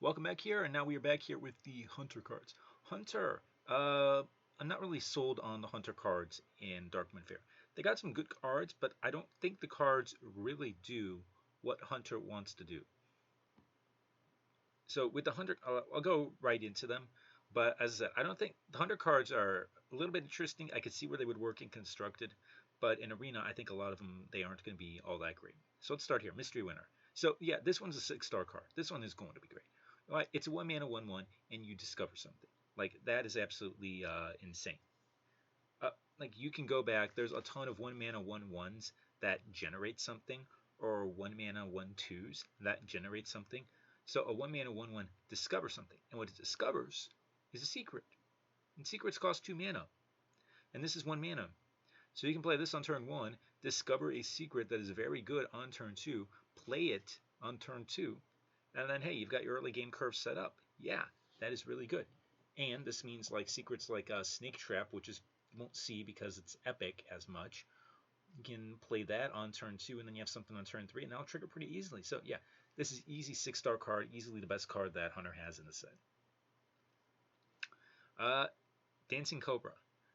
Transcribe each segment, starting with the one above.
Welcome back here, and now we are back here with the Hunter cards. Hunter, I'm not really sold on the Hunter cards in Darkmoon Faire. They got some good cards, but I don't think the cards really do what Hunter wants to do. So with the Hunter, I'll go right into them. But as I said, I don't think the Hunter cards are a little bit interesting. I could see where they would work in Constructed, but in Arena, I think a lot of them, they aren't going to be all that great. So let's start here. Mystery Winner. So yeah, this one's a 6-star card. This one is going to be great. It's a 1-mana 1/1, and you discover something. Like, that is absolutely insane. Like, you can go back, there's a ton of 1-mana 1/1s that generate something, or 1-mana 1/2s that generate something. So a 1-mana 1/1 discovers something, and what it discovers is a secret. And secrets cost 2 mana, and this is 1 mana. So you can play this on turn 1, discover a secret that is very good on turn 2, play it on turn 2, and then, hey, you've got your early game curve set up. Yeah, that is really good. And this means like secrets like Snake Trap, which is you won't see because it's epic as much. You can play that on turn 2, and then you have something on turn 3, and that'll trigger pretty easily. So yeah, this is easy 6-star card, easily the best card that Hunter has in the set. Dancing Cobra.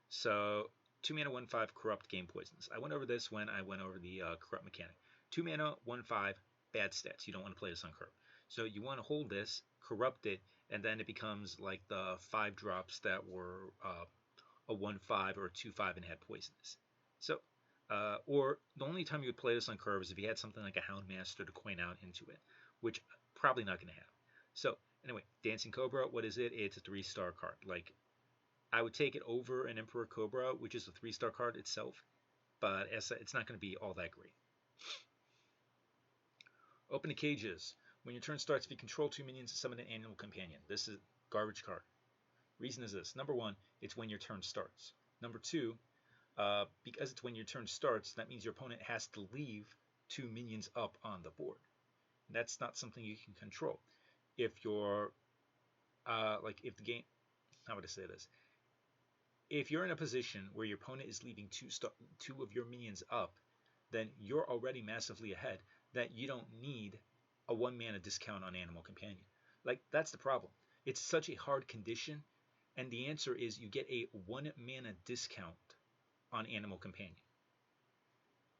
So 2 mana 1/5 corrupt game poisons. I went over this when I went over the corrupt mechanic. 2 mana 1/5 bad stats. You don't want to play this on curve. So you want to hold this, corrupt it, and then it becomes like the 5 drops that were a 1/5 or a 2/5 and had poisonous. So, or the only time you would play this on curve is if you had something like a Houndmaster to coin out into it, which probably not going to have. So anyway, Dancing Cobra, what is it? It's a 3-star card. Like, I would take it over an Emperor Cobra, which is a 3-star card itself, but it's not going to be all that great. Open the Cages. When your turn starts, if you control 2 minions, summon an Animal Companion. This is a garbage card. Reason is this. Number 1, it's when your turn starts. Number 2, because it's when your turn starts, that means your opponent has to leave 2 minions up on the board. And that's not something you can control. If you're, if the game, how would I say this? If you're in a position where your opponent is leaving 2 of your minions up, then you're already massively ahead that you don't need a 1-mana discount on Animal Companion. Like, that's the problem. It's such a hard condition, and the answer is you get a 1-mana discount on Animal Companion.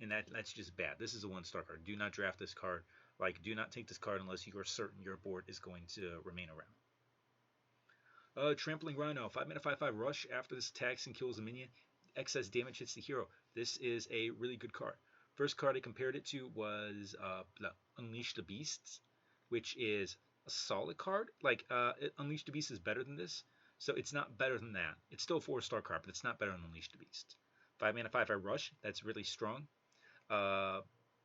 And that's just bad. This is a 1-star card. Do not draft this card. Like, do not take this card unless you are certain your board is going to remain around. Trampling Rhino. 5 mana 5/5 rush. After this attacks and kills a minion, excess damage hits the hero. This is a really good card. First card I compared it to was Unleash the Beasts, which is a solid card. Like, Unleash the Beast is better than this, so it's not better than that. It's still a 4-star card, but it's not better than Unleash the Beast. 5 mana 5/5 rush. That's really strong.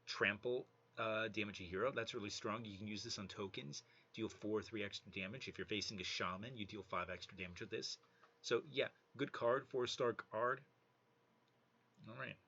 Trample, damage a hero. That's really strong. You can use this on tokens. Deal 3 extra damage. If you're facing a shaman, you deal 5 extra damage with this. So yeah, good card, 4-star card. Alright.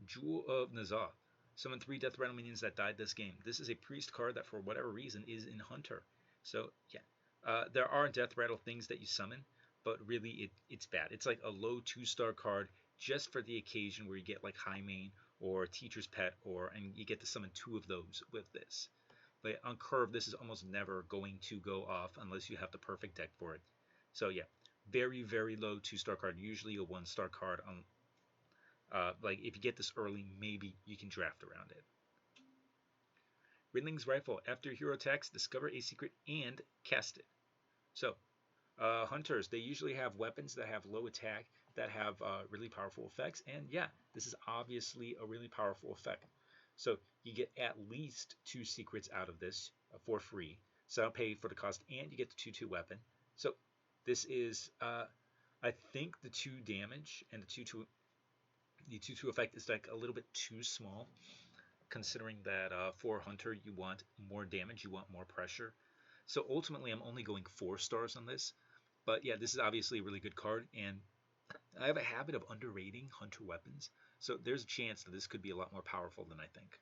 Jewel of Nazar. Summon 3 Death Rattle minions that died this game. This is a priest card that for whatever reason is in Hunter. So yeah, there are Death Rattle things that you summon, but really it's bad. It's like a low 2-star card just for the occasion where you get like High Main or Teacher's Pet, and you get to summon 2 of those with this. But on curve, this is almost never going to go off unless you have the perfect deck for it. So yeah, very, very low 2-star card, usually a 1-star card. Like, if you get this early, maybe you can draft around it. Ridlings Rifle. After a hero attacks, discover a secret and cast it. So, Hunters, they usually have weapons that have low attack, that have really powerful effects. And yeah, this is obviously a really powerful effect. So you get at least 2 secrets out of this for free. So I'll pay for the cost, and you get the 2/2 weapon. So this is, I think, the 2 damage and the 2/2 effect is like a little bit too small, considering that for Hunter you want more damage, you want more pressure. So ultimately I'm only going 4 stars on this. But yeah, this is obviously a really good card, and I have a habit of underrating Hunter weapons, so there's a chance that this could be a lot more powerful than I think.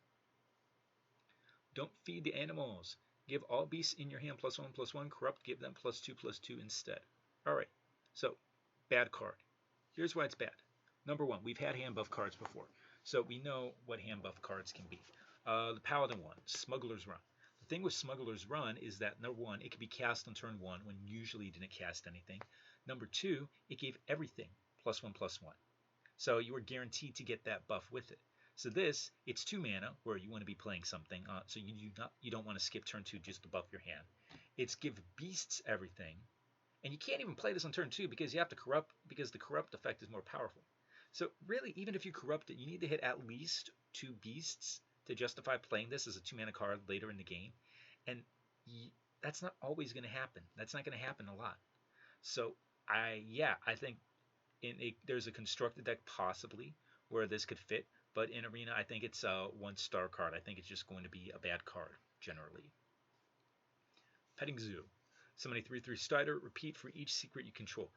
Don't feed the animals. Give all beasts in your hand +1/+1. Corrupt, give them +2/+2 instead. Alright, so bad card. Here's why it's bad. Number 1, we've had hand buff cards before, so we know what hand buff cards can be. The Paladin one, Smuggler's Run. The thing with Smuggler's Run is that number one, it could be cast on turn one when usually you didn't cast anything. Number two, it gave everything +1/+1. So you were guaranteed to get that buff with it. So this, it's 2 mana where you want to be playing something, so you don't want to skip turn two just to buff your hand. It's give beasts everything, and you can't even play this on turn two because you have to corrupt because the corrupt effect is more powerful. So really, even if you corrupt it, you need to hit at least 2 beasts to justify playing this as a 2 mana card later in the game, and that's not always going to happen. That's not going to happen a lot. So I think there's a constructed deck possibly where this could fit, but in Arena I think it's a 1-star card. I think it's just going to be a bad card generally. Petting Zoo. Summon a 3/3 Strider, repeat for each secret you control.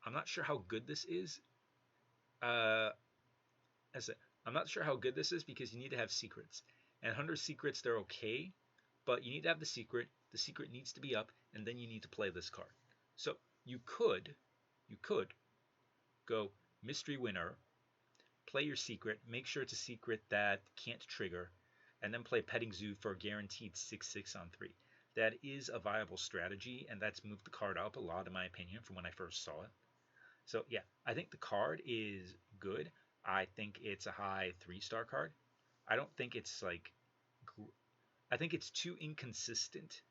I'm not sure how good this is. I'm not sure how good this is because you need to have secrets. And 100 secrets, they're okay, but you need to have the secret. The secret needs to be up, and then you need to play this card. So you could go Mystery Winner, play your secret, make sure it's a secret that can't trigger, and then play Petting Zoo for a guaranteed 6/6 on 3. That is a viable strategy, and that's moved the card up a lot in my opinion from when I first saw it. So yeah, I think the card is good. I think it's a high 3-star card. I don't think it's like, I think it's too inconsistent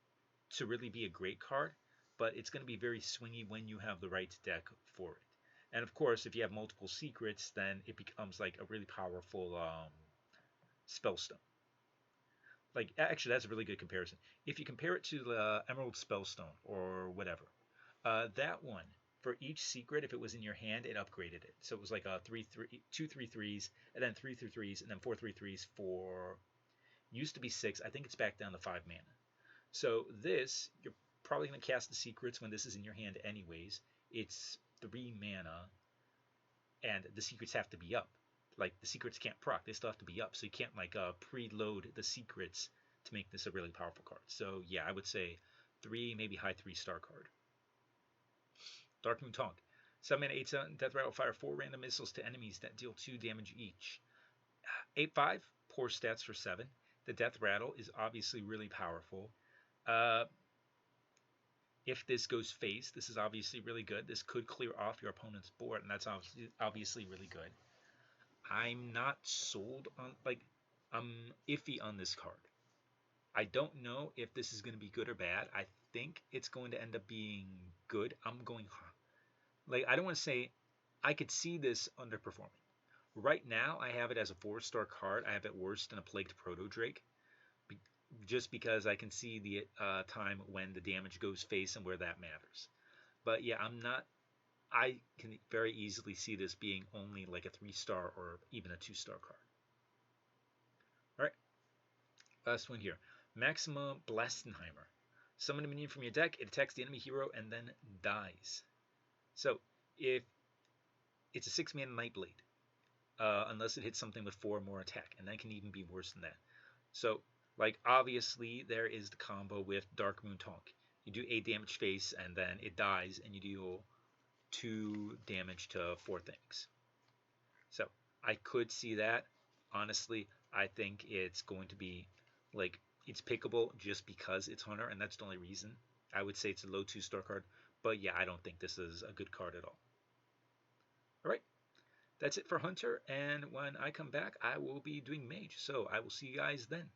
to really be a great card, but it's going to be very swingy when you have the right deck for it. And of course, if you have multiple secrets, then it becomes like a really powerful Spellstone. Like, actually, that's a really good comparison. If you compare it to the Emerald Spellstone or whatever, that one, for each secret, if it was in your hand, it upgraded it. So it was like a 2 3/3s, and then 3 3/3s, and then 4 3/3s for, used to be 6. I think it's back down to 5 mana. So this, you're probably going to cast the secrets when this is in your hand anyways. It's 3 mana, and the secrets have to be up. Like, the secrets can't proc, they still have to be up, so you can't like preload the secrets to make this a really powerful card. So yeah, I would say 3, maybe high 3-star card. Darkmoon Tonk. 7 mana 8/7, Death Rattle, fire 4 random missiles to enemies that deal 2 damage each. 8/5, poor stats for 7. The Death Rattle is obviously really powerful. If this goes face, this is obviously really good. This could clear off your opponent's board, and that's obviously really good. I'm not sold on, like, I'm iffy on this card. I don't know if this is going to be good or bad. I think it's going to end up being good. I'm going, like, I don't want to say, I could see this underperforming. Right now, I have it as a 4-star card. I have it worse than a Plagued Proto Drake, just because I can see the time when the damage goes face and where that matters. But yeah, I can very easily see this being only like a 3-star or even a 2-star card. Alright, last one here. Maxima Blastenheimer. Summon a minion from your deck, it attacks the enemy hero and then dies. So, if it's a 6 mana Nightblade, unless it hits something with 4 or more attack, and that can even be worse than that. So, like, obviously, there is the combo with Darkmoon Tonk. You do 8 damage face, and then it dies, and you deal 2 damage to 4 things. So, I could see that. Honestly, I think it's going to be, like, it's pickable just because it's Hunter, and that's the only reason. I would say it's a low 2-star card, but yeah, I don't think this is a good card at all. Alright, that's it for Hunter, and when I come back, I will be doing Mage, so I will see you guys then.